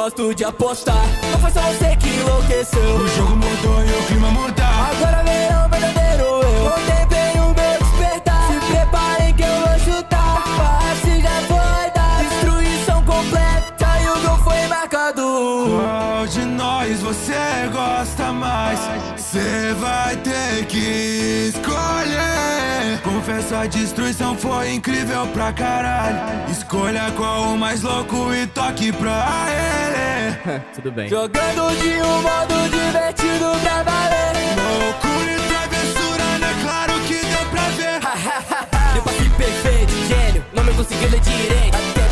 gosto de apostar. Não foi só você que enlouqueceu. O jogo mudou e o clima mudou. Agora verão verdadeiro eu. Contemplei o meu despertar. Se preparem que eu vou chutar. Passe já foi dar. Destruição completa e o gol foi marcado. Qual de nós você gosta mais? Cê vai ter que escolher. Confesso, a destruição foi incrível pra caralho. Escolha qual o mais louco e toque pra ele. Tudo bem. Jogando de um modo divertido pra valer. Loucura e travessura, né? Claro que deu pra ver. Meu passe perfeito, gênio, não me conseguiu ler direito. Até